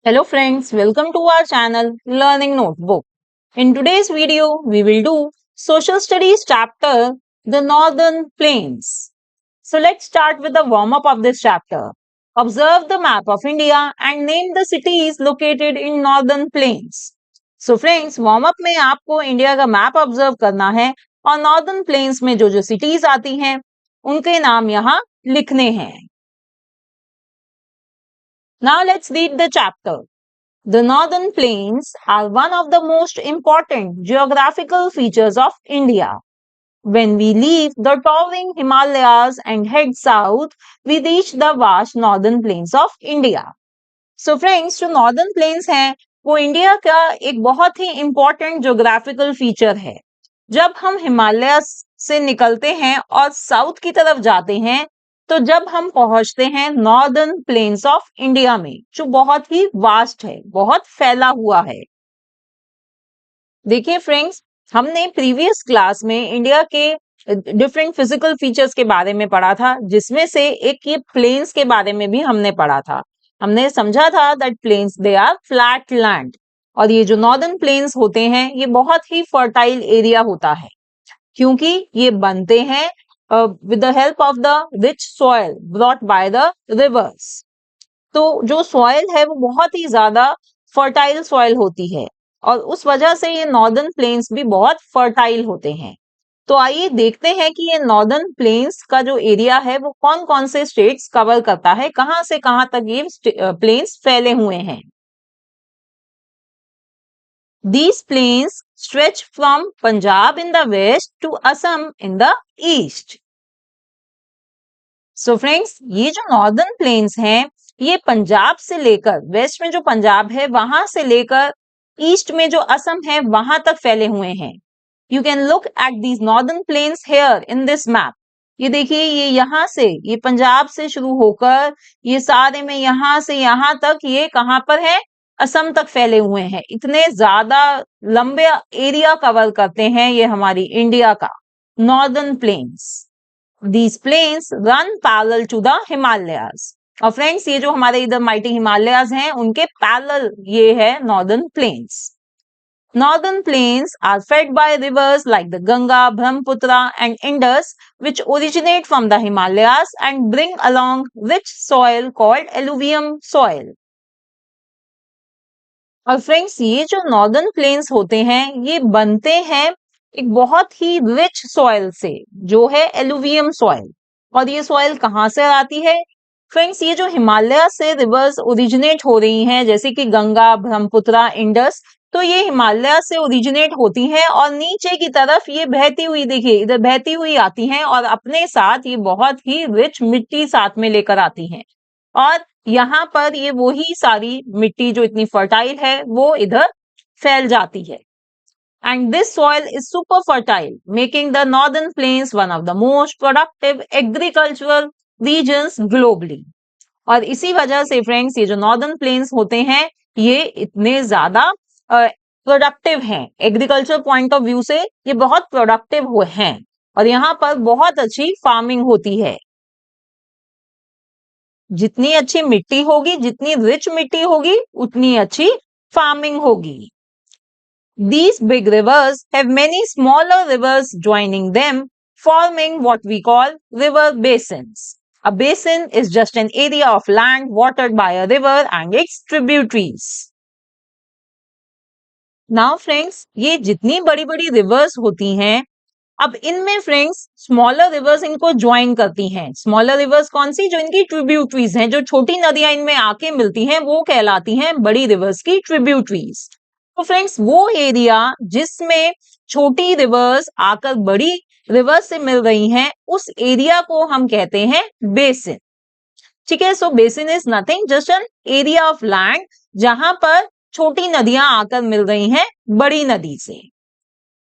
Hello friends, welcome to our channel Learning Notebook. In today's video, we will do Social Studies chapter, The Northern Plains. So let's start with the warm-up of this chapter. Observe the map of India and name the cities located in Northern Plains. So friends, warm-up में आपको India का map observe करना है और northern plains में जो जो cities आती हैं, उनके नाम यहाँ लिखने हैं. Now let's read the chapter. The Northern Plains are one of the most important geographical features of India. When we leave the towering Himalayas and head south, we reach the vast northern plains of India. So friends, जो northern plains हैं, वो India का एक बहुत ही important geographical feature है. जब हम हिमालय से निकलते हैं और साउथ की तरफ जाते हैं, तो जब हम पहुंचते हैं नॉर्दर्न प्लेन्स ऑफ इंडिया में, जो बहुत ही वास्ट है, बहुत फैला हुआ है. देखिए फ्रेंड्स, हमने प्रीवियस क्लास में इंडिया के डिफरेंट फिजिकल फीचर्स के बारे में पढ़ा था, जिसमें से एक ये प्लेन्स के बारे में भी हमने पढ़ा था. हमने समझा था that plains they are flat land, और ये जो नॉर्दर्न प्लेन्स होते हैं, ये बहुत ही फर्टाइल एरिया होता है, क्योंकि ये बनते हैं with the help of the rich soil brought by the rivers. तो जो soil है वो बहुत ही ज्यादा fertile soil होती है, और उस वजह से ये northern plains भी बहुत fertile होते हैं. तो आइए देखते हैं कि ये northern plains का जो एरिया है वो कौन कौन से स्टेट्स कवर करता है, कहां से कहां तक ये प्लेन्स फैले हुए हैं. These plains stretch from Punjab in the west to Assam in the east. So friends, ये जो नॉर्दर्न प्लेन्स हैं, ये पंजाब से लेकर वेस्ट में जो पंजाब है वहां से लेकर ईस्ट में जो असम है वहां तक फैले हुए हैं. You can look at these northern plains here in this map. ये देखिए, ये यहाँ से, ये पंजाब से शुरू होकर ये सारे में यहाँ से यहाँ तक ये कहाँ पर है, असम तक फैले हुए हैं. इतने ज्यादा लंबे एरिया कवर करते हैं ये हमारी इंडिया का northern plains. These plains run parallel to the Himalayas. और फ्रेंड्स, ये जो हमारे इधर माइटी हिमालयाज हैं, उनके पैरेलल ये है northern plains. Northern plains are fed by rivers like the Ganga, Brahmaputra and Indus, which originate from the Himalayas and bring along rich soil called alluvium soil. और फ्रेंड्स, ये जो नॉर्दर्न प्लेन्स होते हैं, ये बनते हैं एक बहुत ही रिच सॉइल से, जो है एलुवियम सॉइल. और ये सॉइल कहाँ से आती है फ्रेंड्स? ये जो हिमालय से रिवर्स ओरिजिनेट हो रही हैं, जैसे कि गंगा, ब्रह्मपुत्रा, इंडस, तो ये हिमालय से ओरिजिनेट होती हैं और नीचे की तरफ ये बहती हुई, देखिए इधर बहती हुई आती हैं, और अपने साथ ये बहुत ही रिच मिट्टी साथ में लेकर आती हैं. और यहाँ पर ये वही सारी मिट्टी जो इतनी फर्टाइल है वो इधर फैल जाती है. And this soil is super fertile, making the northern plains one of the most productive agricultural regions globally. और इसी वजह से फ्रेंड्स, ये जो नॉर्दर्न प्लेन्स होते हैं, ये इतने ज्यादा प्रोडक्टिव हैं. एग्रीकल्चर पॉइंट ऑफ व्यू से ये बहुत प्रोडक्टिव हुए हैं, और यहाँ पर बहुत अच्छी फार्मिंग होती है. जितनी अच्छी मिट्टी होगी, जितनी रिच मिट्टी होगी, उतनी अच्छी फार्मिंग होगी. These big rivers have many smaller rivers joining them, forming what we call river basins. A basin is just an area of land watered by a river and its tributaries. Now friends, ये जितनी बड़ी बड़ी rivers होती हैं, अब इनमें friends smaller reverse इनको join करती हैं. स्मॉलर रिवर्स कौन सी? जो इनकी ट्रिब्यूटरीज हैं, जो छोटी नदियां इनमें आके मिलती हैं, वो कहलाती हैं बड़ी रिवर्स की ट्रिब्यूटरीज. तो फ्रेंड्स, वो एरिया जिसमें छोटी रिवर्स आकर बड़ी रिवर्स से मिल रही हैं, उस एरिया को हम कहते हैं बेसिन. ठीक है, so basin is nothing, just an area of land जहां पर छोटी नदियां आकर मिल रही हैं बड़ी नदी से.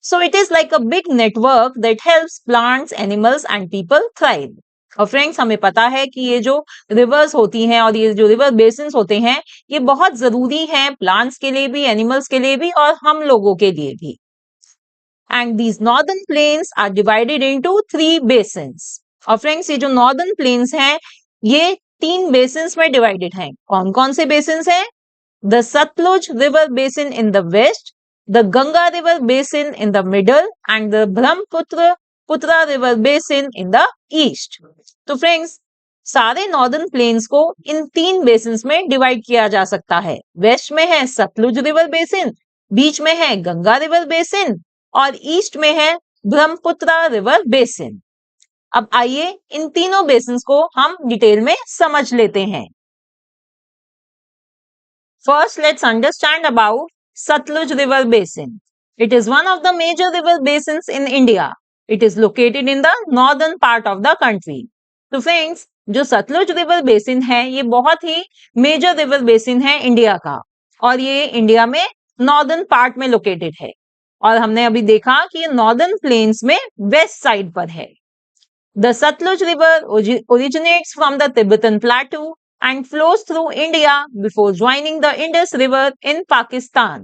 So it is like a big network that helps plants, animals and people thrive. और फ्रेंड्स, हमें पता है कि ये जो रिवर्स होती हैं और ये जो रिवर बेसिन्स होते हैं, ये बहुत जरूरी हैं प्लांट्स के लिए भी, एनिमल्स के लिए भी, और हम लोगों के लिए भी. And these northern plains are divided into 3 basins. और फ्रेंड्स, ये जो नॉर्दर्न प्लेन्स हैं, ये 3 बेसिन्स में डिवाइडेड हैं. कौन कौन से बेसिन्स हैं? the Satluj river basin in the west, the Ganga river basin in the middle and the Brahmaputra river basin in the east. तो फ्रेंड्स, सारे नॉर्दर्न प्लेन्स को इन 3 बेसिन्स में डिवाइड किया जा सकता है। वेस्ट में है सतलुज रिवर बेसिन, बीच में है गंगा रिवर बेसिन और ईस्ट में है ब्रह्मपुत्र रिवर बेसिन। अब आइए इन तीनों बेसिन्स को हम डिटेल में समझ लेते हैं। First, let's understand about Satluj River Basin. It is one of the major river basins in India. It is located in the northern part of the country. तो फ्रेंड्स, जो सतलुज रिवर बेसिन है ये बहुत ही major river basin है India का और ये India में नॉर्दर्न पार्ट में लोकेटेड है और हमने अभी देखा कि ये नॉर्दर्न प्लेन्स में वेस्ट साइड पर है। The Satluj River originates from the Tibetan Plateau and flows through India before joining the Indus River in Pakistan.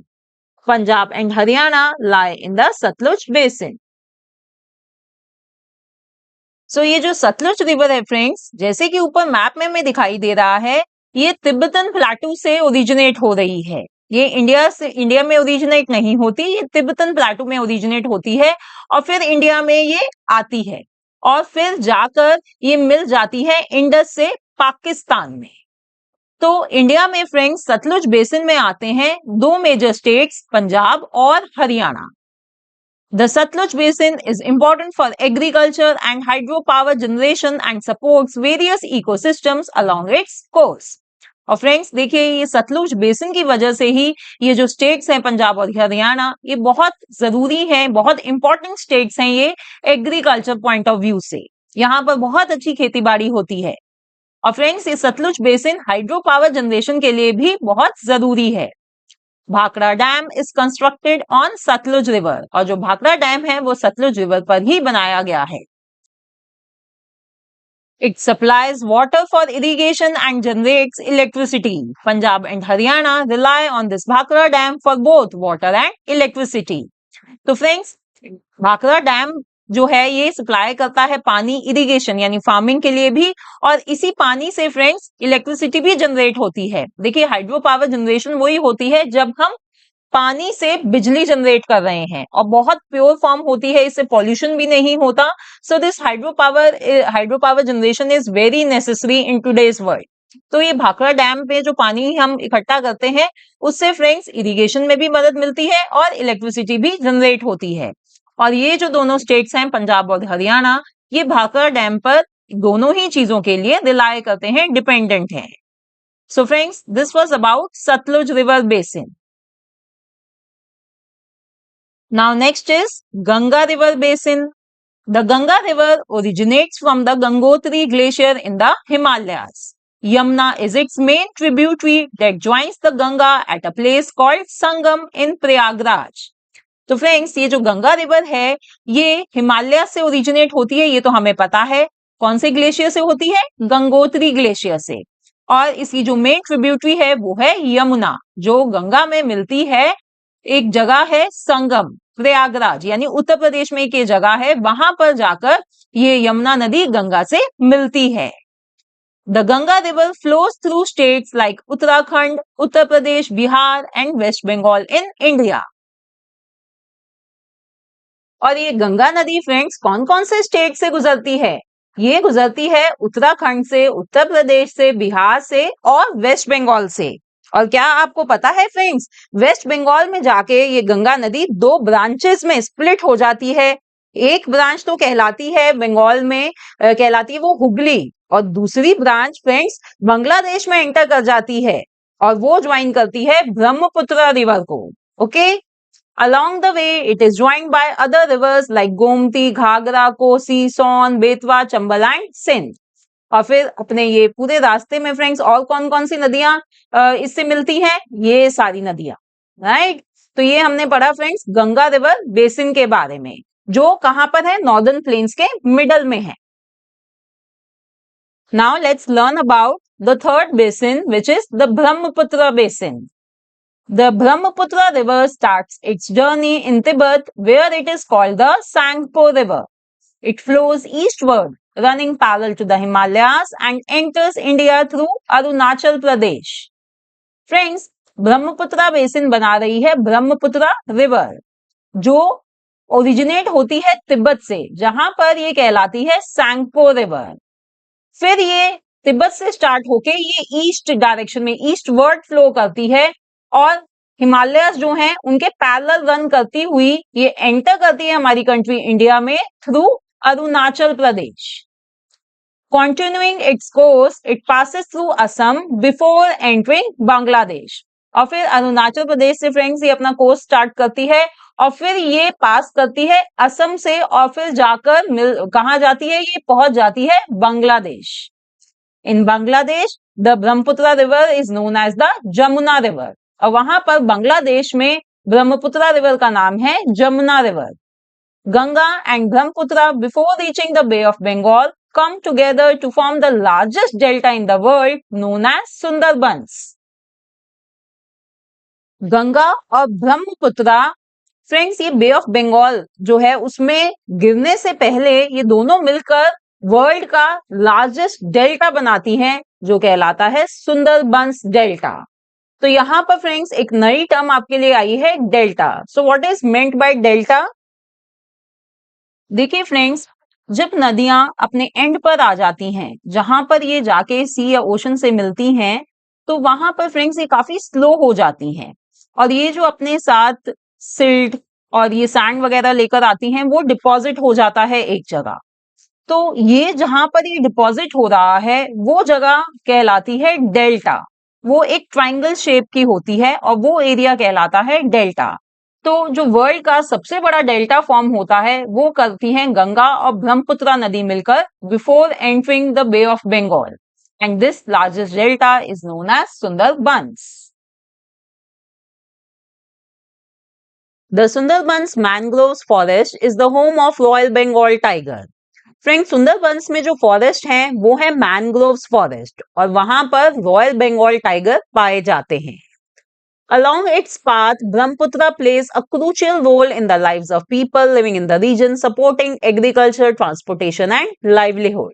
Punjab and Haryana lie in the Satluj Basin. So ये जो Sutlej river है friends, जैसे कि ऊपर map में हमें दिखाई दे रहा है, ये तिब्बतन प्लाटू से ओरिजिनेट हो रही है। ये इंडिया में ओरिजिनेट नहीं होती, ये तिब्बतन प्लाटू में ओरिजिनेट होती है और फिर इंडिया में ये आती है और फिर जाकर ये मिल जाती है इंडस से पाकिस्तान में। तो इंडिया में फ्रेंड्स सतलुज बेसिन में आते हैं 2 मेजर स्टेट्स, पंजाब और Haryana. The Satluj Basin is important for agriculture and hydropower generation and supports various ecosystems along its course. और फ्रेंड्स देखिए, ये सतलुज बेसिन की वजह से ही ये जो स्टेट्स हैं पंजाब और हरियाणा, ये बहुत जरूरी है, बहुत इंपॉर्टेंट स्टेट्स हैं ये एग्रीकल्चर पॉइंट ऑफ व्यू से। यहाँ पर बहुत अच्छी खेती बाड़ी होती है और फ्रेंड्स ये Sutlej basin hydro power generation के लिए भी बहुत जरूरी है। Bhakra dam is constructed on Sutlej river और जो भाखड़ा डैम है वो सतलुज रिवर पर ही बनाया गया है। It supplies water for irrigation and generates electricity. Punjab and Haryana rely on this Bhakra Dam for both water and electricity. तो फ्रेंड्स, भाखड़ा डैम जो है ये सप्लाई करता है पानी इरिगेशन यानी फार्मिंग के लिए भी और इसी पानी से फ्रेंड्स इलेक्ट्रिसिटी भी जनरेट होती है। देखिए, हाइड्रो पावर जनरेशन वही होती है जब हम पानी से बिजली जनरेट कर रहे हैं और बहुत प्योर फॉर्म होती है, इससे पॉल्यूशन भी नहीं होता। So this hydro power generation is very necessary in today's world. तो ये भाखड़ा डैम पे जो पानी हम इकट्ठा करते हैं उससे फ्रेंड्स इरिगेशन में भी मदद मिलती है और इलेक्ट्रिसिटी भी जनरेट होती है। और ये जो दोनों स्टेट्स हैं पंजाब और हरियाणा, ये भाखड़ा डैम पर दोनों ही चीजों के लिए रिलाय करते हैं, डिपेंडेंट हैं। So friends, this was about Sutlej river basin. Now next is Ganga River Basin. The Ganga River originates from the Gangotri Glacier in the Himalayas. Yamuna is its main tributary that joins the Ganga at a place called Sangam in Prayagraj. तो friends, ये जो Ganga river है ये हिमालय से originate होती है, ये तो हमें पता है। कौन से ग्लेशियर से होती है? गंगोत्री ग्लेशियर से। और इसकी जो मेन ट्रिब्यूटरी है वो है यमुना, जो गंगा में मिलती है। एक जगह है संगम, प्रयागराज यानी उत्तर प्रदेश में एक ये जगह है, वहां पर जाकर ये यमुना नदी गंगा से मिलती है। The Ganga River flows through states like Uttarakhand, Uttar Pradesh, Bihar and West Bengal in India. और ये गंगा नदी फ्रेंड्स कौन कौन से स्टेट से गुजरती है? ये गुजरती है उत्तराखंड से, उत्तर प्रदेश से, बिहार से और वेस्ट बंगाल से। और क्या आपको पता है फ्रेंड्स, वेस्ट बंगाल में जाके ये गंगा नदी 2 ब्रांचेस में स्प्लिट हो जाती है। एक ब्रांच तो कहलाती है बंगाल में कहलाती है वो हुगली और दूसरी ब्रांच फ्रेंड्स बांग्लादेश में एंटर कर जाती है और वो ज्वाइन करती है ब्रह्मपुत्र रिवर को। Okay, Along the way, it is joined by other rivers like Gomti, Ghagra, Kosi, Son, Betwa, Chambal and Sindh. और फिर अपने ये पूरे रास्ते में फ्रेंड्स और कौन कौन सी नदियां इससे मिलती हैं? ये सारी नदियां, राइट। तो ये हमने पढ़ा फ्रेंड्स गंगा रिवर बेसिन के बारे में, जो कहां पर है? नॉर्दर्न प्लेन्स के मिडल में है। Now let's learn about the third basin, which is the Brahmaputra basin. The Brahmaputra river starts its journey in Tibet, where it is called the Sangpo River. It flows eastward, running parallel to the Himalayas and enters India through Arunachal Pradesh. Friends, Brahmaputra basin बना रही है Brahmaputra river, जो originate होती है तिब्बत से, जहां पर ये कहलाती है सैंगपो रिवर। फिर ये तिब्बत से स्टार्ट होके ये ईस्ट डायरेक्शन में ईस्ट वर्ड फ्लो करती है और हिमालयस जो हैं उनके पैरेलल रन करती हुई ये एंटर करती है हमारी कंट्री इंडिया में through Arunachal Pradesh. Continuing its course, it passes through Assam before entering Bangladesh. और फिर अरुणाचल प्रदेश से फ्रेंड्स ये अपना कोर्स स्टार्ट करती है और फिर ये पास करती है असम से और फिर जाकर कहाँ जाती है, ये पहुंच जाती है Bangladesh. In Bangladesh the Brahmaputra river is known as the Jamuna river, और वहां पर बांग्लादेश में ब्रह्मपुत्रा रिवर का नाम है Jamuna river. Ganga and Brahmaputra before reaching the bay of Bengal come together to form the largest delta in the world known as Sundarbans। Ganga और ब्रह्मपुत्रा फ्रेंड्स ये बे ऑफ बंगाल जो है उसमें गिरने से पहले ये दोनों मिलकर वर्ल्ड का लार्जेस्ट डेल्टा बनाती हैं, जो कहलाता है सुंदरबंस डेल्टा। तो यहां पर फ्रेंड्स एक नई टर्म आपके लिए आई है, delta. So what is meant by delta? देखिए फ्रेंड्स, जब नदियां अपने एंड पर आ जाती हैं, जहां पर ये जाके सी या ओशन से मिलती हैं, तो वहां पर फ्रेंड्स ये काफी स्लो हो जाती हैं और ये जो अपने साथ सिल्ट और ये सैंड वगैरह लेकर आती हैं वो डिपॉजिट हो जाता है एक जगह। तो ये जहां पर ये डिपॉजिट हो रहा है वो जगह कहलाती है डेल्टा। वो एक ट्रायंगल शेप की होती है और वो एरिया कहलाता है डेल्टा। तो जो वर्ल्ड का सबसे बड़ा डेल्टा फॉर्म होता है वो करती हैं गंगा और ब्रह्मपुत्रा नदी मिलकर before entering the bay of Bengal, and this largest delta is known as Sundarbans. The Sundarbans mangroves forest is the home of Royal Bengal tiger। Friends, Sundarbans में जो फॉरेस्ट है वो है मैनग्रोव्स फॉरेस्ट और वहां पर रॉयल बंगाल टाइगर पाए जाते हैं। Along its path, Brahmaputra plays a crucial role in the lives of people living in the region, supporting agriculture, transportation and livelihood।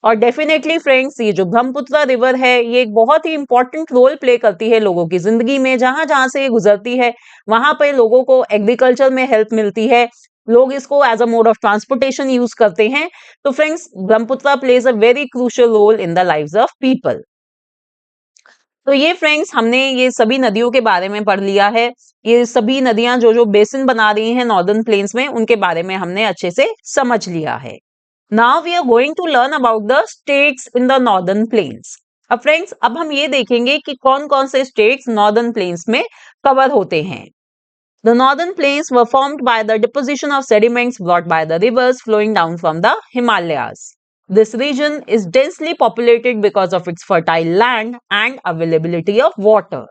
और डेफिनेटली फ्रेंड्स, ये जो ब्रह्मपुत्रा रिवर है ये एक बहुत ही इंपॉर्टेंट रोल प्ले करती है लोगों की जिंदगी में। जहां जहां से ये गुजरती है वहां पर लोगों को एग्रीकल्चर में हेल्प मिलती है, लोग इसको as a mode of transportation use करते हैं। तो friends, Brahmaputra plays a very crucial role in the lives of people. तो ये फ्रेंड्स, हमने ये सभी नदियों के बारे में पढ़ लिया है। ये सभी नदियां जो जो बेसिन बना रही हैं नॉर्दर्न प्लेन्स में, उनके बारे में हमने अच्छे से समझ लिया है। Now we are going to learn about the states in the northern plains. अब फ्रेंड्स, अब हम ये देखेंगे कि कौन कौन से स्टेट्स नॉर्दर्न प्लेन्स में कवर होते हैं। The northern plains were formed by the deposition of sediments brought by the rivers flowing down from the Himalayas. This region is densely populated because of its fertile land and availability of water।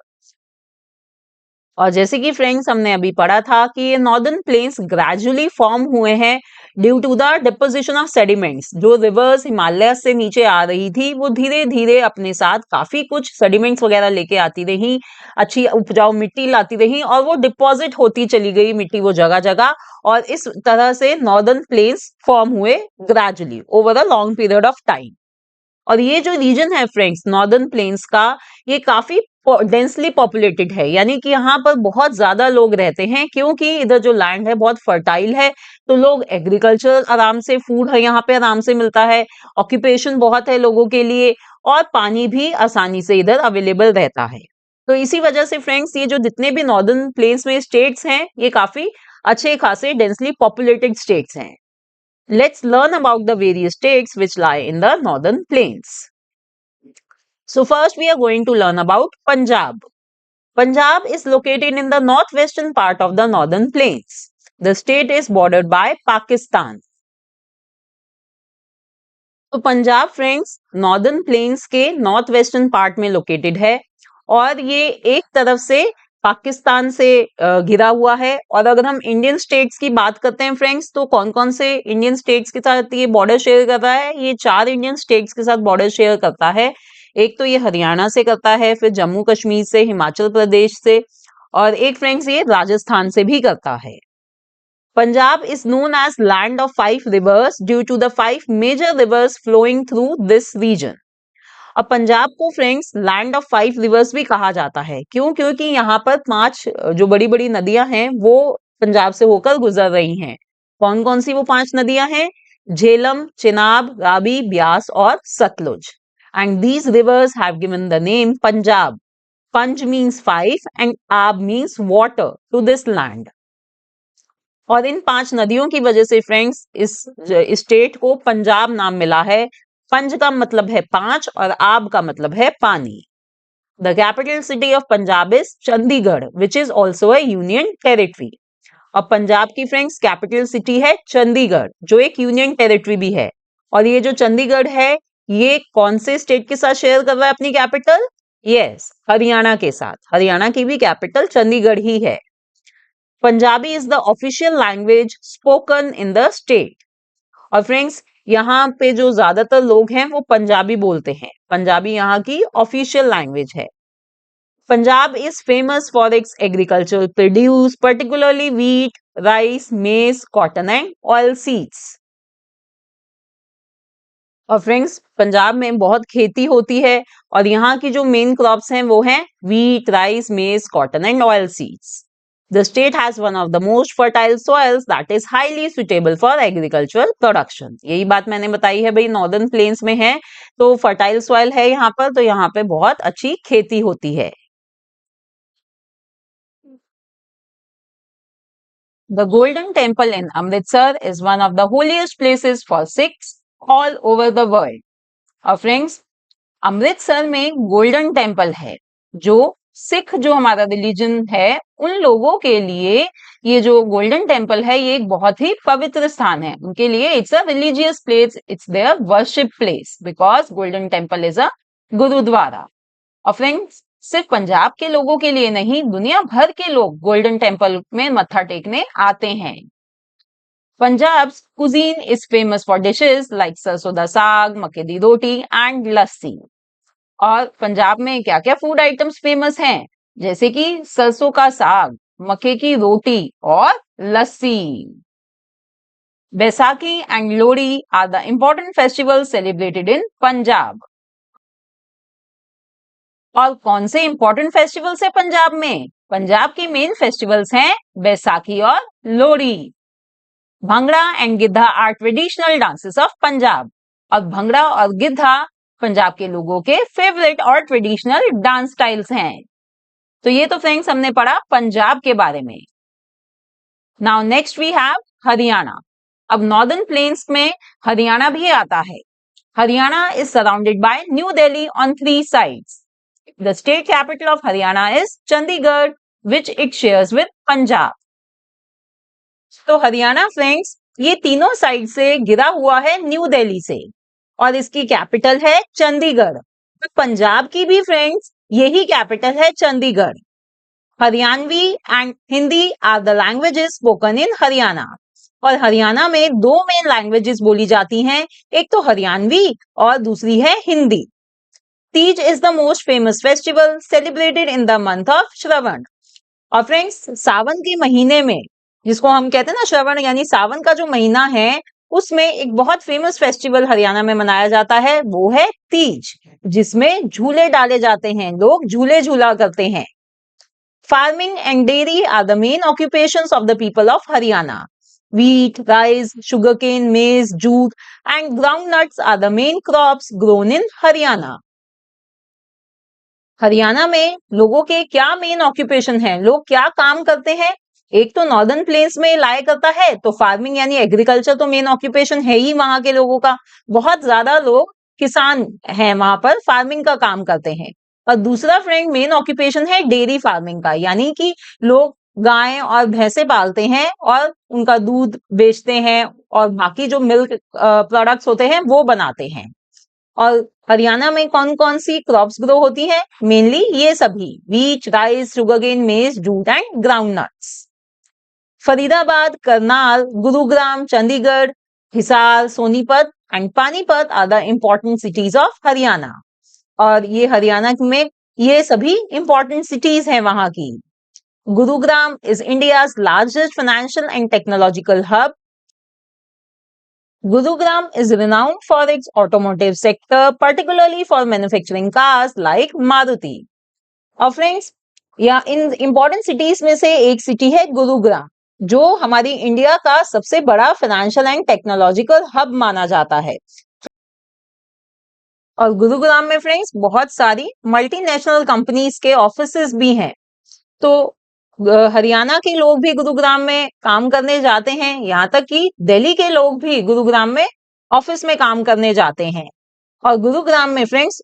और जैसे कि friends हमने अभी पढ़ा था कि ये northern plains gradually form हुए हैं due to the deposition of sediments. जो रिवर्स हिमालय से नीचे आ रही थी वो धीरे धीरे अपने साथ काफी कुछ सेडिमेंट्स वगैरह लेके आती रही, अच्छी उपजाऊ मिट्टी लाती रही और वो डिपॉजिट होती चली गई मिट्टी वो जगह जगह, और इस तरह से नॉर्दर्न प्लेन्स फॉर्म हुए gradually over a long period of time. और ये जो रीजन है फ्रेंड्स नॉर्दर्न प्लेन्स का, ये काफी डेंसली पॉपुलेटेड है, यानी कि यहाँ पर बहुत ज्यादा लोग रहते हैं क्योंकि इधर जो लैंड है बहुत फर्टाइल है। तो लोग एग्रीकल्चर आराम से, फूड है यहाँ पे आराम से मिलता है, ऑक्यूपेशन बहुत है लोगों के लिए और पानी भी आसानी से इधर अवेलेबल रहता है। तो इसी वजह से फ्रेंड्स ये जो जितने भी नॉर्दर्न प्लेन्स में स्टेट्स हैं ये काफी अच्छे खासे डेंसली पॉपुलेटेड स्टेट्स हैं। Let's learn about the various states which lie in the northern plains. So first we are going to learn about Punjab. Punjab is located in the northwestern part of the northern plains. The state is bordered by Pakistan. तो Punjab friends northern plains के north western part में located है और ये एक तरफ से पाकिस्तान से घिरा हुआ है। और अगर हम इंडियन स्टेट्स की बात करते हैं फ्रेंड्स, तो कौन कौन से इंडियन स्टेट्स के साथ ये बॉर्डर शेयर कर रहा है? ये 4 इंडियन स्टेट्स के साथ बॉर्डर शेयर करता है। एक तो ये हरियाणा से करता है, फिर जम्मू कश्मीर से, हिमाचल प्रदेश से, और एक फ्रेंड्स ये राजस्थान से भी करता है। Punjab is known as land of 5 rivers due to the 5 major rivers flowing through this region. अब पंजाब को फ्रेंड्स लैंड ऑफ 5 रिवर्स भी कहा जाता है। क्यों? क्योंकि यहाँ पर 5 जो बड़ी बड़ी नदियां हैं वो पंजाब से होकर गुजर रही हैं। कौन कौन सी वो 5 नदियां हैं? झेलम, चिनाब, रावी, ब्यास और Sutlej. And these rivers have given the name Punjab. पंज मीन्स 5 एंड आब means water to this land. और इन 5 नदियों की वजह से फ्रेंड्स इस स्टेट को पंजाब नाम मिला है। पंज का मतलब है 5 और आब का मतलब है पानी। The capital city of Punjab is Chandigarh which is also A union territory. और पंजाब की फ्रेंड्स कैपिटल सिटी है चंडीगढ़ जो एक यूनियन टेरिटरी भी है। और ये जो चंडीगढ़ है ये कौन से स्टेट के साथ शेयर कर रहा है अपनी कैपिटल? यस, हरियाणा के साथ। हरियाणा की भी कैपिटल चंडीगढ़ ही है। Punjabi is the official language spoken in the state. और फ्रेंड्स यहाँ पे जो ज्यादातर लोग हैं वो पंजाबी बोलते हैं। पंजाबी यहाँ की ऑफिशियल लैंग्वेज है। Punjab is famous for its agricultural produce particularly wheat, rice, मेज, कॉटन एंड ऑयल सीड्स। और फ्रेंड्स पंजाब में बहुत खेती होती है और यहाँ की जो मेन क्रॉप्स हैं वो हैं व्हीट, राइस, मेज, cotton and oil seeds. The state has one of the most fertile soils that is highly suitable for agricultural production. यही बात मैंने बताई है भाई, नॉर्दर्न प्लेन्स में है तो फर्टाइल सॉइल है यहाँ पर, तो यहाँ पे बहुत अच्छी खेती होती है। The Golden Temple in Amritsar is one of the holiest places for Sikhs all over the world. और फ्रेंड्स अमृतसर में गोल्डन टेम्पल है जो सिख जो हमारा रिलीजन है उन लोगों के लिए ये जो गोल्डन टेम्पल है ये एक बहुत ही पवित्र स्थान है। उनके लिए it's a religious place, it's their worship place because golden temple is a gurdwara. और फ्रेंड्स सिर्फ पंजाब के लोगों के लिए नहीं, दुनिया भर के लोग गोल्डन टेम्पल में मत्था टेकने आते हैं। Punjab's cuisine is famous for dishes like सरसों दा साग, मक्के दी रोटी एंड लस्सी। और पंजाब में क्या क्या फूड आइटम्स फेमस हैं? जैसे कि सरसों का साग, मक्के की रोटी और लस्सी। Baisakhi and Lohri are the important festival celebrated in Punjab. और कौन से इंपॉर्टेंट फेस्टिवल्स है पंजाब में? पंजाब के मेन फेस्टिवल्स हैं बैसाखी और Lohri. Bhangra and giddha are traditional dances of Punjab. और भंगड़ा और गिद्धा पंजाब के लोगों के फेवरेट और ट्रेडिशनल डांस स्टाइल्स हैं। तो ये तो फ्रेंड्स हमने पढ़ा पंजाब के बारे में। Now next we have Haryana. अब नॉर्दर्न प्लेन्स में हरियाणा भी आता है। Haryana is surrounded by New Delhi on 3 sides. The state capital of Haryana is Chandigarh which it shares with Punjab. तो हरियाणा फ्रेंड्स ये तीनों साइड से घिरा हुआ है न्यू दिल्ली से और इसकी कैपिटल है चंडीगढ़। तो पंजाब की भी फ्रेंड्स यही कैपिटल है Chandigarh. Haryanvi and Hindi are the languages spoken in Haryana. और हरियाणा में 2 मेन लैंग्वेजेस बोली जाती हैं, एक तो हरियाणवी और दूसरी है Hindi. Teej is the most famous festival celebrated in the month of Shravan. और फ्रेंड्स सावन के महीने में, जिसको हम कहते हैं ना श्रवण यानी सावन का जो महीना है, उसमें एक बहुत फेमस फेस्टिवल हरियाणा में मनाया जाता है, वो है तीज, जिसमें झूले डाले जाते हैं, लोग झूले झूला करते हैं। Farming and dairy are the main occupations of the people of Haryana. Wheat, rice, sugarcane, maize, jute and groundnuts are the main crops grown in Haryana. Haryana में लोगों के क्या मेन ऑक्यूपेशन है, लोग क्या काम करते हैं? एक तो नॉर्दर्न प्लेन्स में लाया करता है तो फार्मिंग यानी एग्रीकल्चर तो मेन ऑक्यूपेशन है ही वहां के लोगों का। बहुत ज्यादा लोग किसान हैं वहां पर, फार्मिंग का काम करते हैं। और दूसरा फ्रेंड मेन ऑक्यूपेशन है डेयरी फार्मिंग का, यानी कि लोग गाय और भैंसे पालते हैं और उनका दूध बेचते हैं और बाकी जो मिल्क प्रोडक्ट्स होते हैं वो बनाते हैं। और हरियाणा में कौन कौन सी क्रॉप्स ग्रो होती हैं? मेनली ये सभी, wheat, rice, sugarcane, maize, jute and groundnuts. Faridabad, Karnal, Gurugram, Chandigarh, Hisar, Sonipat and Panipat are the important cities of Haryana. और ये हरियाणा में ये सभी इंपॉर्टेंट सिटीज हैं वहां की। Gurugram is India's largest financial and technological hub. Gurugram is renowned for its automotive sector, particularly for manufacturing cars like Maruti. और friends, या इन इंपॉर्टेंट सिटीज में से एक सिटी है गुरुग्राम, जो हमारी इंडिया का सबसे बड़ा फाइनेंशियल एंड टेक्नोलॉजिकल हब माना जाता है। और गुरुग्राम में फ्रेंड्स बहुत सारी मल्टीनेशनल कंपनीज के ऑफिसेज भी हैं। तो हरियाणा के लोग भी गुरुग्राम में काम करने जाते हैं, यहाँ तक कि दिल्ली के लोग भी गुरुग्राम में ऑफिस में काम करने जाते हैं। और गुरुग्राम में फ्रेंड्स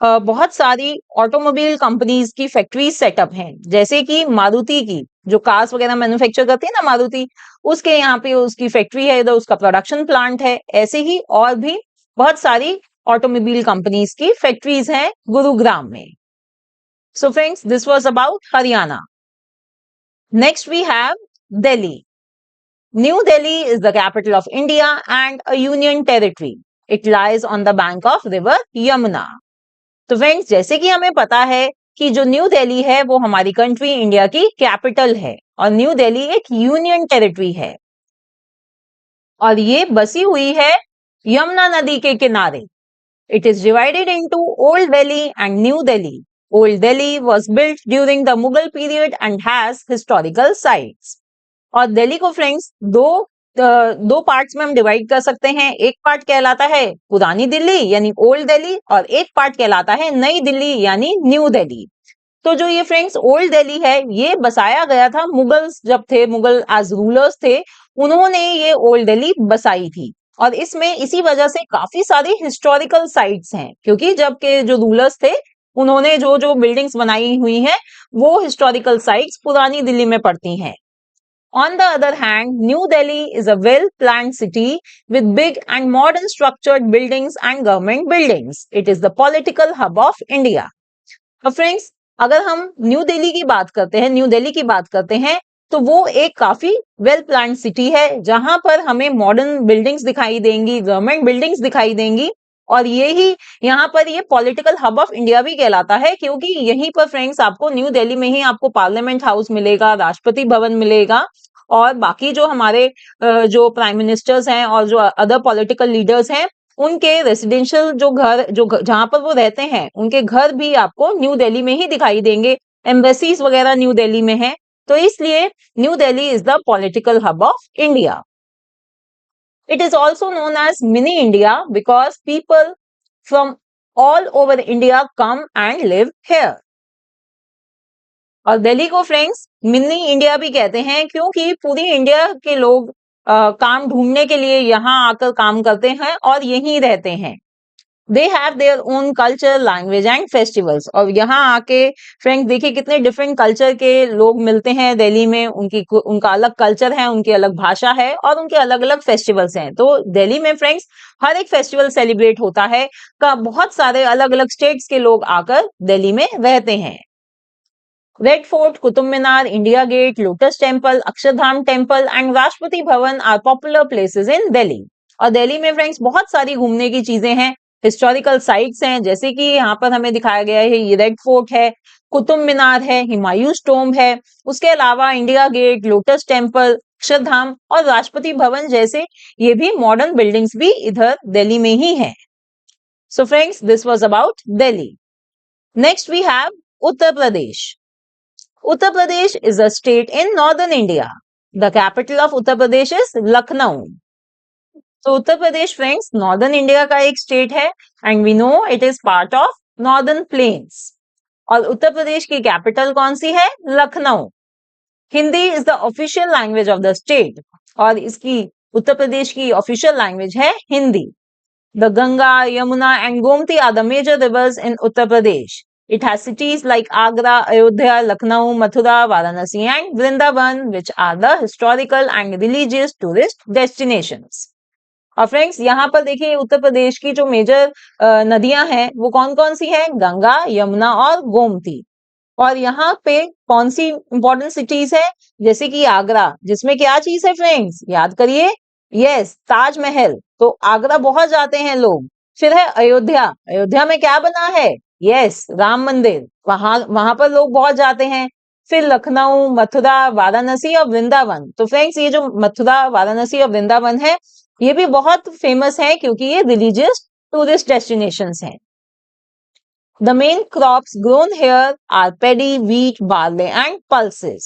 बहुत सारी ऑटोमोबाइल कंपनीज की फैक्ट्री सेटअप हैं, जैसे कि मारुति की जो कार्स वगैरह मैन्युफैक्चर करती है ना मारुति, उसके यहाँ पे उसकी फैक्ट्री है, इधर उसका प्रोडक्शन प्लांट है। ऐसे ही और भी बहुत सारी ऑटोमोबाइल कंपनीज की फैक्ट्रीज हैं गुरुग्राम में। So friends, this was about Haryana. Next we have Delhi. New Delhi is the capital of India and a union territory. It lies on the bank of river Yamuna. तो फ्रेंड्स, जैसे कि हमें पता है कि जो न्यू दिल्ली है वो हमारी कंट्री इंडिया की कैपिटल है, और न्यू दिल्ली एक यूनियन टेरिटरी है, और ये बसी हुई है यमुना नदी के किनारे। It is divided into old Delhi and new Delhi. Old Delhi was built during the Mughal period and has historical sites. और दिल्ली को फ्रेंड्स दो पार्ट्स में हम डिवाइड कर सकते हैं। एक पार्ट कहलाता है पुरानी दिल्ली यानी ओल्ड दिल्ली, और एक पार्ट कहलाता है नई दिल्ली यानी न्यू दिल्ली। तो जो ये फ्रेंड्स ओल्ड दिल्ली है, ये बसाया गया था मुगल्स जब थे, मुगल एज रूलर्स थे, उन्होंने ये ओल्ड दिल्ली बसाई थी। और इसमें इसी वजह से काफी सारी हिस्टोरिकल साइट्स हैं, क्योंकि जब के जो रूलर्स थे उन्होंने जो जो बिल्डिंग्स बनाई हुई हैं वो हिस्टोरिकल साइट्स पुरानी दिल्ली में पड़ती हैं। On the other hand, New Delhi is a well-planned city with big and modern structured buildings and government buildings. It is the political hub of India. अब फ्रेंड्स, अगर हम न्यू दिल्ली की बात करते हैं, तो वो एक काफी वेल प्लान्ड सिटी है, जहां पर हमें मॉडर्न बिल्डिंग्स दिखाई देंगी, गवर्नमेंट बिल्डिंग्स दिखाई देंगी, और यही यहाँ पर ये पॉलिटिकल हब ऑफ इंडिया भी कहलाता है, क्योंकि यहीं पर फ्रेंड्स आपको न्यू दिल्ली में ही आपको पार्लियामेंट हाउस मिलेगा, राष्ट्रपति भवन मिलेगा, और बाकी जो हमारे जो प्राइम मिनिस्टर्स हैं और जो अदर पॉलिटिकल लीडर्स हैं, उनके रेसिडेंशियल जो घर जहां पर वो रहते हैं, उनके घर भी आपको न्यू दिल्ली में ही दिखाई देंगे। एम्बेसीज वगैरह न्यू दिल्ली में है, तो इसलिए new Delhi is the political hub of India. It is also known as mini India because people from all over India come and live here. और दिल्ली को फ्रेंड्स मिनी इंडिया भी कहते हैं, क्योंकि पूरी इंडिया के लोग काम ढूंढने के लिए यहाँ आकर काम करते हैं और यहीं रहते हैं। They have their own culture, language and festivals. और यहाँ आके फ्रेंड्स देखिए कितने डिफरेंट कल्चर के लोग मिलते हैं दिल्ली में। उनका अलग कल्चर है, उनकी अलग भाषा है, और उनके अलग अलग फेस्टिवल्स हैं। तो दिल्ली में फ्रेंड्स हर एक फेस्टिवल सेलिब्रेट होता है, का बहुत सारे अलग अलग स्टेट्स के लोग आकर दिल्ली में रहते हैं। Red fort, Qutub Minar, India gate, lotus temple, Akshardham temple and Rashtrapati Bhavan are popular places in Delhi. और दिल्ली में फ्रेंड्स बहुत सारी घूमने की चीजें हैं, हिस्टोरिकल साइट्स हैं, जैसे कि यहाँ पर हमें दिखाया गया है, ये रेड फोर्ट है, कुतुब मीनार है, हुमायूंस टॉम्ब है, उसके अलावा India gate, lotus temple, Akshardham और राष्ट्रपति भवन जैसे ये भी मॉडर्न बिल्डिंग्स भी इधर दिल्ली में ही है। So friends, this was about Delhi. Next we have Uttar Pradesh. Uttar Pradesh is a state in northern India. The capital of Uttar Pradesh is Lucknow. So Uttar Pradesh friends northern India का एक state है, and we know it is part of northern plains. और उत्तर प्रदेश की capital कौन सी है? Lucknow. Hindi is the official language of the state. और इसकी उत्तर प्रदेश की official language है Hindi. The Ganga, Yamuna and Gomti are the major rivers in Uttar Pradesh. It has cities like Agra, Ayodhya, Lucknow, Mathura, Varanasi and Vrindavan, which are the historical and religious tourist destinations. और friends यहाँ पर देखिए उत्तर प्रदेश की जो major नदियां हैं वो कौन कौन सी हैं? गंगा, यमुना और गोमती। और यहाँ पे कौन सी इंपॉर्टेंट सिटीज है? जैसे कि आगरा, जिसमें क्या चीज है फ्रेंड्स? याद करिए, यस, ताजमहल। तो आगरा बहुत जाते हैं लोग। फिर है अयोध्या, अयोध्या में क्या बना है? यस, राम मंदिर, वहां पर लोग बहुत जाते हैं। फिर लखनऊ, मथुरा, वाराणसी और वृंदावन। तो फ्रेंड्स ये जो मथुरा, वाराणसी और वृंदावन है, ये भी बहुत फेमस है क्योंकि ये रिलीजियस टूरिस्ट डेस्टिनेशंस हैं। The main crops grown here are paddy, wheat, barley and pulses.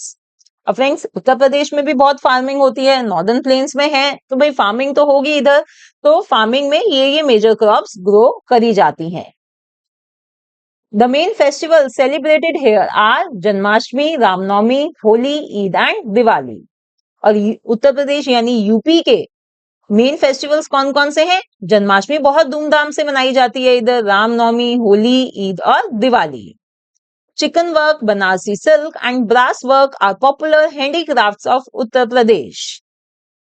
अब फ्रेंड्स उत्तर प्रदेश में भी बहुत फार्मिंग होती है, नॉर्दर्न प्लेन्स में है, तो भाई फार्मिंग तो होगी इधर, तो फार्मिंग में ये मेजर क्रॉप्स ग्रो करी जाती हैं। The main festivals celebrated here are Janmashtami, Ramnavami, Holi, Eid and Diwali. और उत्तर प्रदेश यानी यूपी के मेन फेस्टिवल्स कौन कौन से हैं? जन्माष्टमी बहुत धूमधाम से मनाई जाती है इधर, रामनवमी, होली, ईद और Diwali. Chikan work, Banarasi silk and brass work are popular handicrafts of Uttar Pradesh.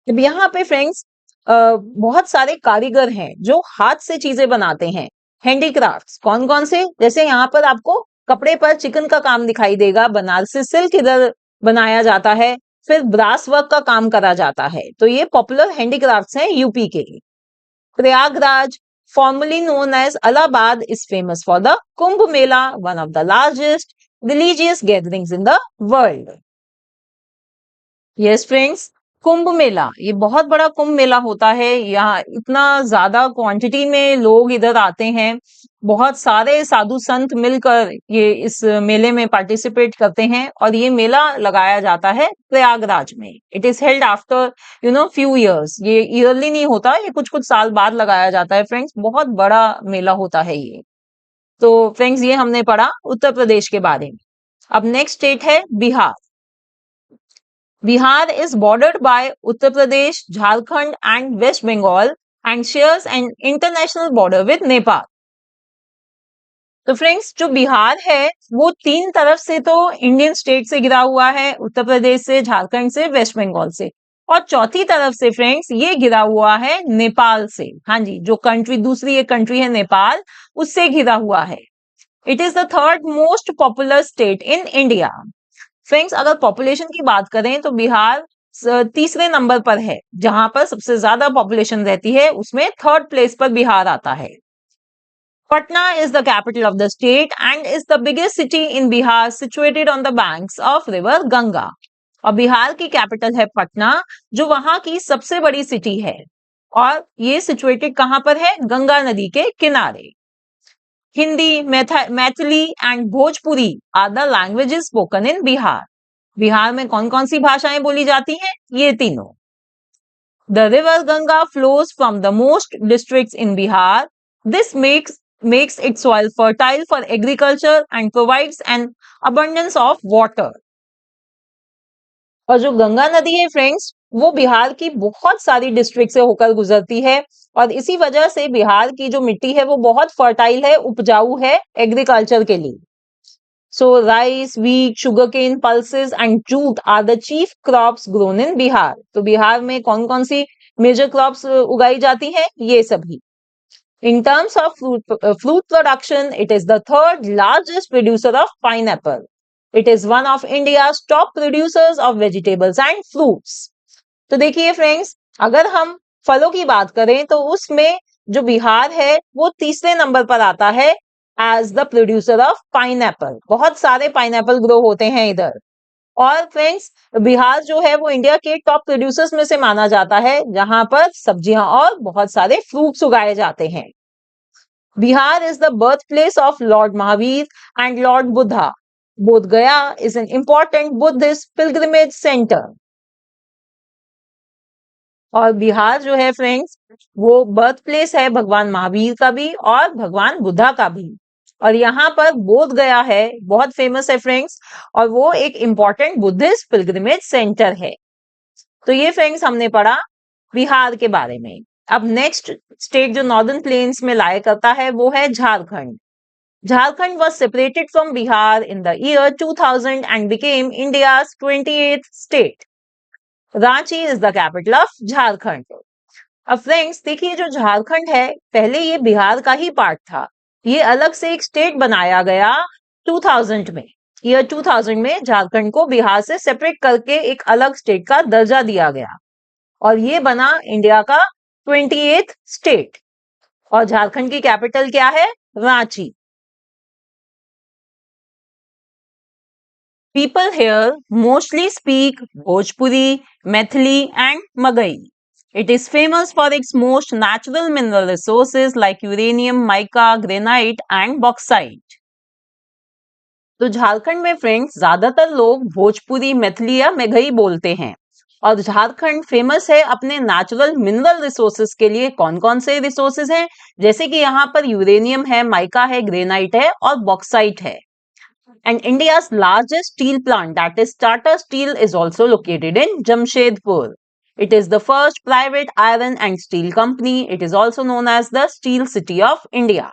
अब यहाँ पे फ्रेंड्स बहुत सारे कारीगर हैं जो हाथ से चीजें बनाते हैं। हैंडीक्राफ्ट्स कौन कौन से? जैसे यहाँ पर आपको कपड़े पर चिकन का काम दिखाई देगा, बनारसी सिल्क इधर बनाया जाता है, फिर ब्रास वर्क का काम करा जाता है। तो ये पॉपुलर हैंडीक्राफ्ट्स हैं यूपी के। Prayagraj, formerly known as Allahabad, is famous for the Kumbh Mela, one of the largest religious gatherings in the world. Yes, friends, Kumbh Mela, ये बहुत बड़ा कुंभ मेला होता है। यहाँ इतना ज्यादा क्वांटिटी में लोग इधर आते हैं, बहुत सारे साधु संत मिलकर ये इस मेले में पार्टिसिपेट करते हैं और ये मेला लगाया जाता है प्रयागराज में। It is held after few years, ये ईयरली नहीं होता, ये कुछ कुछ साल बाद लगाया जाता है फ्रेंड्स। बहुत बड़ा मेला होता है ये। तो फ्रेंड्स ये हमने पढ़ा उत्तर प्रदेश के बारे में। अब नेक्स्ट स्टेट है Bihar. Bihar is bordered by Uttar Pradesh, Jharkhand and West Bengal and shares an international border with Nepal. तो फ्रेंड्स जो बिहार है वो तीन तरफ से तो इंडियन स्टेट से घिरा हुआ है, उत्तर प्रदेश से, झारखंड से, वेस्ट बंगाल से, और चौथी तरफ से फ्रेंड्स ये घिरा हुआ है नेपाल से। हाँ जी, जो कंट्री दूसरी एक कंट्री है नेपाल, उससे घिरा हुआ है। It is the third most popular state in India. Friends अगर पॉपुलेशन की बात करें तो बिहार तीसरे नंबर पर है, जहां पर सबसे ज्यादा पॉपुलेशन रहती है उसमें थर्ड प्लेस पर बिहार आता है। Patna is the capital of the state and is the biggest city in Bihar situated on the banks of river Ganga. और बिहार की कैपिटल है पटना, जो वहां की सबसे बड़ी सिटी है, और ये सिचुएटेड कहां पर है? गंगा नदी के किनारे। Hindi, Maithili and Bhojpuri are the languages spoken in Bihar. Bihar में कौन कौन सी भाषाएं बोली जाती हैं? ये तीनों। The river Ganga flows from the most districts in Bihar. This makes its soil fertile for agriculture and provides an abundance of water. और जो गंगा नदी है फ्रेंड्स, वो बिहार की बहुत सारी डिस्ट्रिक्ट से होकर गुजरती है, और इसी वजह से बिहार की जो मिट्टी है वो बहुत फर्टाइल है, उपजाऊ है एग्रीकल्चर के लिए। So rice, wheat, sugarcane, pulses and jute are the chief crops grown in Bihar. तो बिहार में कौन कौन सी मेजर क्रॉप्स उगाई जाती हैं? ये सभी। In terms of fruit production, it is the third largest producer of pineapple. It is one of India's top producers of vegetables and fruits. तो देखिए फ्रेंड्स, अगर हम फलों की बात करें तो उसमें जो बिहार है वो तीसरे नंबर पर आता है as the producer of pineapple. बहुत सारे पाइनएप्पल ग्रो होते हैं इधर। और फ्रेंड्स बिहार जो है वो इंडिया के टॉप प्रोड्यूसर्स में से माना जाता है, जहां पर सब्जियां और बहुत सारे फ्रूट्स उगाए जाते हैं। Bihar is the birthplace of Lord Mahavir and Lord Buddha. Bodh Gaya is an important Buddhist pilgrimage center. और बिहार जो है फ्रेंड्स वो बर्थ प्लेस है भगवान महावीर का भी और भगवान बुद्धा का भी। और यहाँ पर बोध गया है, बहुत फेमस है फ्रेंड्स, और वो एक इंपॉर्टेंट बुद्धिस्ट पिलग्रिमेज सेंटर है। तो ये फ्रेंड्स हमने पढ़ा बिहार के बारे में। अब नेक्स्ट स्टेट जो नॉर्दर्न प्लेन्स में लाया करता है वो है Jharkhand. Jharkhand was separated from Bihar in the year 2000 and became India's 28th state. Ranchi is the capital of Jharkhand. अब फ्रेंड्स देखिए जो झारखंड है पहले ये बिहार का ही पार्ट था, ये अलग से एक स्टेट बनाया गया 2000 में। ईयर 2000 में झारखंड को बिहार से सेपरेट करके एक अलग स्टेट का दर्जा दिया गया, और ये बना इंडिया का 28th स्टेट। और झारखंड की कैपिटल क्या है? Ranchi. People here mostly speak Bhojpuri, Maithili and Magai. It is famous for its most natural mineral resources like uranium, mica, granite and bauxite. तो झारखंड में फ्रेंड्स ज्यादातर लोग भोजपुरी, मैथिली या मेघई बोलते हैं और झारखंड फेमस है अपने नेचुरल मिनरल रिसोर्सेज के लिए। कौन कौन से रिसोर्सेज हैं? जैसे कि यहाँ पर यूरेनियम है, माइका है, ग्रेनाइट है और बॉक्साइट है। And India's largest steel plant, that is Tata Steel, is also located in Jamshedpur. It is the first private iron and steel company. It is also known as the Steel City of India.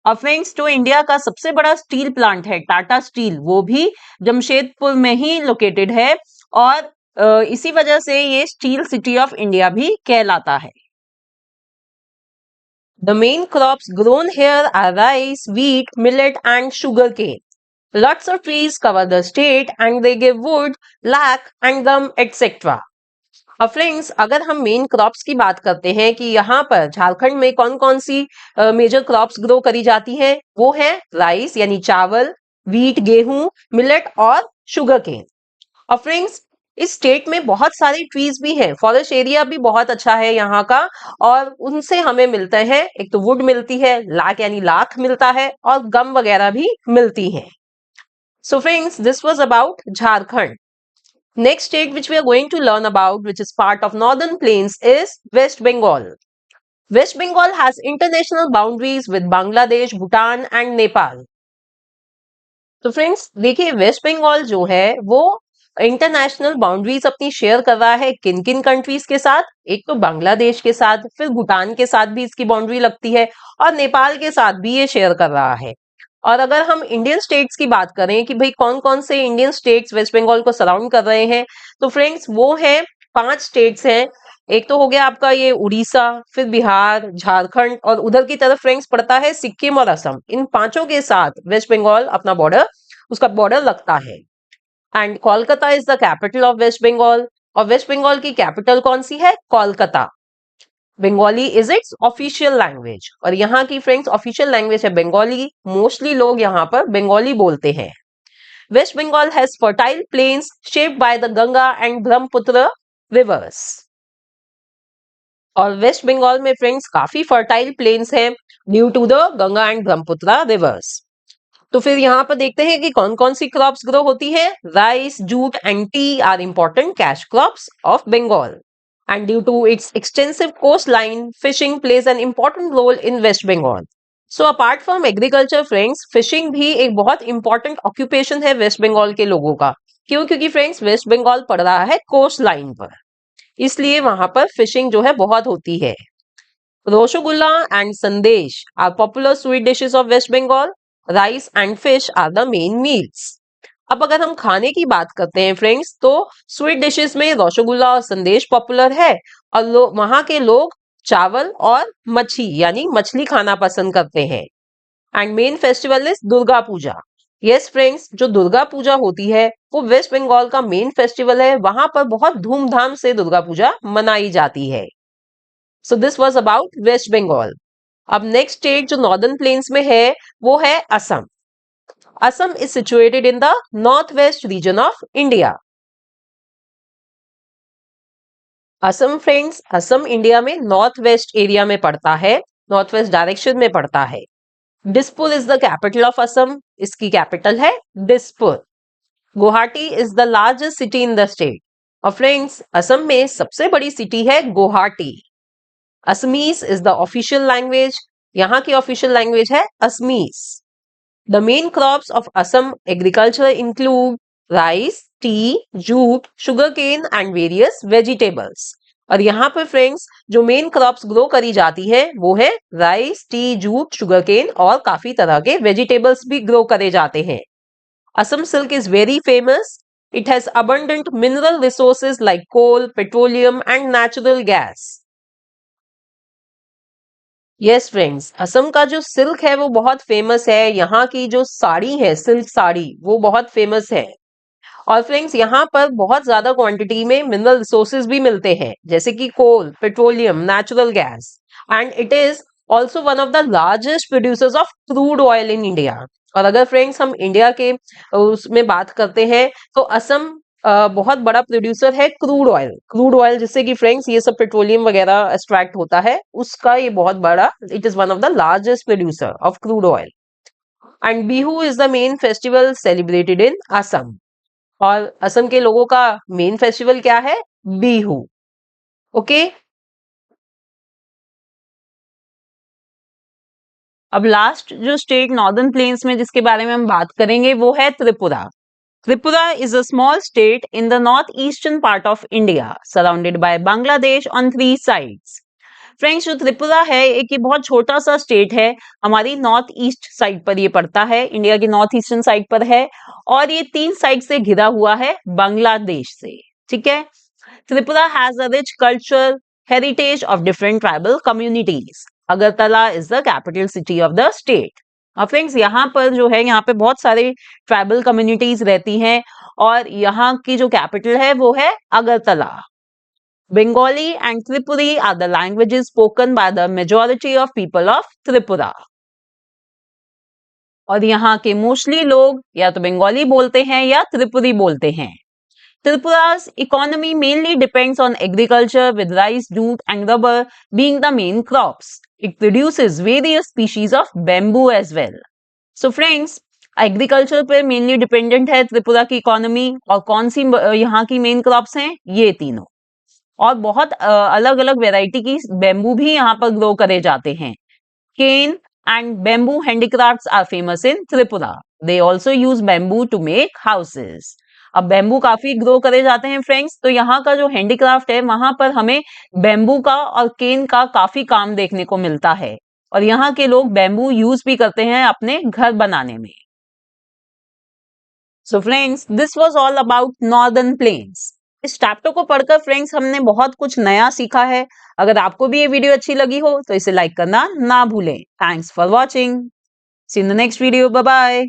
और friends, जो India का सबसे बड़ा steel plant है Tata steel, वो भी जमशेदपुर में ही located है और इसी वजह से ये स्टील सिटी ऑफ इंडिया भी कहलाता है। The main crops grown here are rice, wheat, millet and sugarcane. Lots of trees cover the state and they give wood, lac and gum etc. अब फ्रेंड्स, अगर हम मेन क्रॉप्स की बात करते हैं कि यहाँ पर झारखंड में कौन कौन सी मेजर क्रॉप्स ग्रो करी जाती हैं, वो है राइस यानी चावल, वीट गेहूं, मिलेट और शुगर केन। और फ्रेंड्स, इस स्टेट में बहुत सारे ट्रीज भी हैं, फॉरेस्ट एरिया भी बहुत अच्छा है यहाँ का और उनसे हमें मिलते हैं, एक तो वुड मिलती है, लाख यानी लाख मिलता है और गम वगैरह भी मिलती है। So friends, this was about Jharkhand. Next state which we are going to learn about, which is part of northern plains, is West Bengal. West Bengal has international boundaries with Bangladesh, Bhutan and Nepal. तो friends देखिए, waste Bengal जो है वो international boundaries अपनी share कर रहा है किन किन कंट्रीज के साथ? एक तो बांग्लादेश के साथ, फिर भूटान के साथ भी इसकी बाउंड्री लगती है और नेपाल के साथ भी ये शेयर कर रहा है। और अगर हम इंडियन स्टेट्स की बात करें कि भाई कौन कौन से इंडियन स्टेट्स वेस्ट बंगाल को सराउंड कर रहे हैं, तो फ्रेंड्स वो है 5 स्टेट्स हैं। एक तो हो गया आपका ये उड़ीसा, फिर बिहार, झारखंड और उधर की तरफ फ्रेंड्स पड़ता है सिक्किम और असम। इन पांचों के साथ वेस्ट बंगाल अपना बॉर्डर, उसका बॉर्डर लगता है। And Kolkata is the capital of West Bengal. और वेस्ट बंगाल की कैपिटल कौन सी है? Kolkata. Bengali is its official language और यहाँ की फ्रेंड्स ऑफिशियल लैंग्वेज है बंगाली। मोस्टली लोग यहाँ पर बंगाली बोलते हैं। West Bengal has fertile plains shaped by the Ganga and Brahmaputra rivers. और वेस्ट बंगाल में फ्रेंड्स काफी फर्टाइल प्लेन्स हैं due to the Ganga and Brahmaputra rivers. तो फिर यहाँ पर देखते हैं कि कौन कौन सी क्रॉप्स ग्रो होती है। Rice, jute and tea are important cash crops of Bengal. And due to its extensive coastline, fishing plays an important role in West Bengal. So apart from agriculture, friends, fishing भी एक बहुत important occupation है waste Bengal के लोगों का। क्यों? क्योंकि friends waste Bengal पड़ रहा है कोस्ट लाइन पर, इसलिए वहां पर फिशिंग जो है बहुत होती है। Rosogula and sandesh are popular sweet dishes of West Bengal. Rice and fish are the main meals. अब अगर हम खाने की बात करते हैं फ्रेंड्स, तो स्वीट डिशेस में रसगुल्ला और संदेश पॉपुलर है और वहां के लोग चावल और मच्छी यानी मछली खाना पसंद करते हैं। And main festival is Durga Puja. Yes friends, जो दुर्गा पूजा होती है वो वेस्ट बंगाल का मेन फेस्टिवल है। वहां पर बहुत धूमधाम से दुर्गा पूजा मनाई जाती है। So this was about West Bengal. अब नेक्स्ट स्टेट जो नॉर्दर्न प्लेन्स में है वो है Assam. Assam is situated in the northwest region of India. Assam friends, Assam India में नॉर्थ वेस्ट एरिया में पड़ता है, नॉर्थ वेस्ट डायरेक्शन में पड़ता है। Dispur is the capital of Assam. इसकी कैपिटल है Dispur. Guwahati is the largest city in the state. और फ्रेंड्स, असम में सबसे बड़ी सिटी है Guwahati. Assamese is the official language. यहाँ की ऑफिशियल लैंग्वेज है Assamese. The main crops of Assam agriculture include rice, tea, jute, sugarcane and various vegetables. और यहाँ पर फ्रेंड्स जो मेन क्रॉप्स ग्रो करी जाती है वो है राइस, टी, जूट, शुगरकेन और काफी तरह के वेजिटेबल्स भी ग्रो करे जाते हैं। Assam silk is very famous. It has abundant mineral resources like coal, petroleum and natural gas. Yes friends, Assam का जो सिल्क है वो बहुत फेमस है। यहाँ की जो साड़ी है, सिल्क साड़ी, वो बहुत फेमस है। और फ्रेंड्स यहाँ पर बहुत ज्यादा क्वांटिटी में मिनरल रिसोर्सेज भी मिलते हैं जैसे कि coal, petroleum, natural gas and it is also one of the largest producers of crude oil in India. और अगर फ्रेंड्स हम इंडिया के उसमें बात करते हैं तो असम बहुत बड़ा प्रोड्यूसर है क्रूड ऑयल। क्रूड ऑयल जिससे कि फ्रेंड्स ये सब पेट्रोलियम वगैरह एक्सट्रैक्ट होता है, उसका ये बहुत बड़ा, it is one of the largest producer of crude oil. And Bihu is the main festival celebrated इन असम। और असम के लोगों का मेन फेस्टिवल क्या है? बिहू। ओके। अब लास्ट जो स्टेट नॉर्दर्न प्लेन्स में जिसके बारे में हम बात करेंगे वो है Tripura. Tripura is a small state in the north eastern part of India surrounded by Bangladesh on 3 sides. Friends, जो त्रिपुरा है एक ये बहुत छोटा सा स्टेट है, हमारी नॉर्थ ईस्ट साइड पर ये पड़ता है, इंडिया की नॉर्थ ईस्टर्न साइड पर है, और ये 3 साइड से घिरा हुआ है बांग्लादेश से। ठीक है। Tripura has a rich culture heritage of different tribal communities. Agartala is the capital city of the state. अब फ्रेंड्स, यहाँ पर जो है यहाँ पे बहुत सारे ट्राइबल कम्युनिटीज रहती हैं, और यहाँ की जो कैपिटल है वो है Agartala. Bengali and Tripuri are the languages spoken by the majority of people of Tripura. और यहाँ के मोस्टली लोग या तो बंगाली बोलते हैं या त्रिपुरी बोलते हैं। Tripura's economy mainly depends on agriculture with rice, jute and rubber being the main crops. It produces various species of bamboo as well. So friends, agriculture पे मेनली डिपेंडेंट है त्रिपुरा की इकोनॉमी, और कौन सी यहाँ की मेन क्रॉप्स हैं? ये तीनों। और बहुत अलग अलग वेराइटी की बेम्बू भी यहाँ पर ग्रो करे जाते हैं। Cane and bamboo handicrafts are famous in Tripura. They also use bamboo to make houses. अब बेम्बू काफी ग्रो करे जाते हैं फ्रेंड्स, तो यहाँ का जो हैंडीक्राफ्ट है वहां पर हमें बेम्बू का और केन का काफी काम देखने को मिलता है, और यहाँ के लोग बेम्बू यूज भी करते हैं अपने घर बनाने में। So friends, this was all about northern plains. इस चैप्टर को पढ़कर फ्रेंड्स हमने बहुत कुछ नया सीखा है। अगर आपको भी ये वीडियो अच्छी लगी हो तो इसे लाइक करना ना भूलें। Thanks for watching. See in the next video. Bye bye.